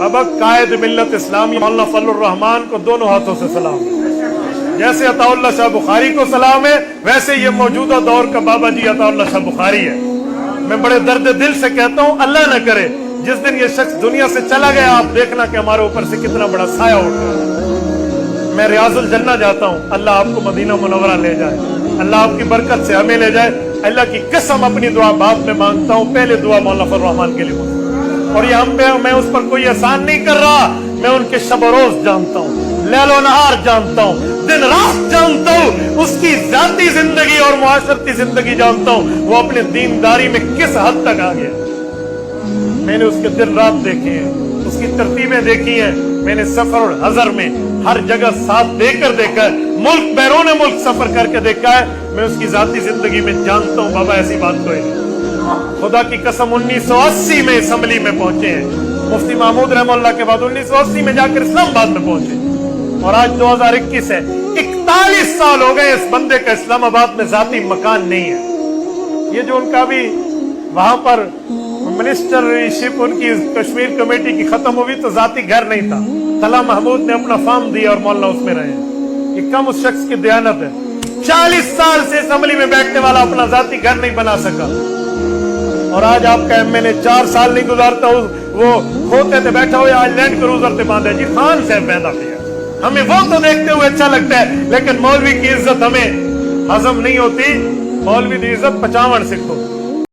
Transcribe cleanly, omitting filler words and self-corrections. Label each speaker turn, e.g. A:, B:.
A: بابا قائد ملت اسلامی مولانا الرحمان کو دونوں ہاتھوں سے سلام ہے. جیسے عطاءاللہ شاہ بخاری کو سلام ہے، ویسے یہ موجودہ دور کا بابا جی عطاءاللہ شاہ بخاری ہے. میں بڑے درد دل سے کہتا ہوں، اللہ نہ کرے جس دن یہ شخص دنیا سے چلا گیا، آپ دیکھنا کہ ہمارے اوپر سے کتنا بڑا سایہ اٹھ گیا. میں ریاض الجنہ جاتا ہوں، اللہ آپ کو مدینہ منورہ لے جائے، اللہ آپ کی برکت سے ہمیں لے جائے. اللہ کی قسم اپنی دعا بعد میں مانگتا ہوں، پہلے دعا مولانا الرحمان کے لیے مانگتا ہوں. اور یہ ہم پہ، میں اس پر کوئی احسان نہیں کر رہا، میں ان کے شب و روز جانتا ہوں، لیل و نہار جانتا ہوں، دن رات جانتا ہوں، اس کی ذاتی زندگی اور معاشرتی زندگی جانتا ہوں، وہ اپنے دینداری میں کس حد تک آ گیا. میں نے اس کے دن رات دیکھے ہیں، اس کی ترتیبیں دیکھی ہیں، میں نے سفر اور حضر میں ہر جگہ ساتھ دے کر دیکھا ہے، ملک بیرون ملک سفر کر کے دیکھا ہے. میں اس کی ذاتی زندگی میں جانتا ہوں بابا ایسی بات کوئی نہیں. خدا کی قسم 1980 میں اسمبلی میں پہنچے ہیں، مفتی محمود رحمہ اللہ کے بعد 1980 میں جا کر اسلام آباد میں پہنچے، اور آج 2021 ہے. 41 سال ہو گئے اس بندے کا اسلام آباد میں ذاتی مکان نہیں ہے. یہ جو ان کا بھی وہاں پر منسٹرشپ ان کی کشمیر کمیٹی کی ختم ہوئی تو ذاتی گھر نہیں تھا، سلام محمود نے اپنا فارم دیا اور مولانا اس میں رہے. یہ کم اس شخص کی دیانت ہے. 40 سال سے اسمبلی میں بیٹھنے والا اپنا ذاتی گھر نہیں بنا سکا، اور آج آپ کا ایم ایل اے 4 سال نہیں گزارتا، وہ کھوتے تھے بیٹھا ہو یا آج لینڈ کروزر سے باندھے. جی خان صاحب پیدا کیا، ہمیں وہ تو دیکھتے ہوئے اچھا لگتا ہے، لیکن مولوی کی عزت ہمیں ہضم نہیں ہوتی. مولوی کی عزت 55 سکھوں.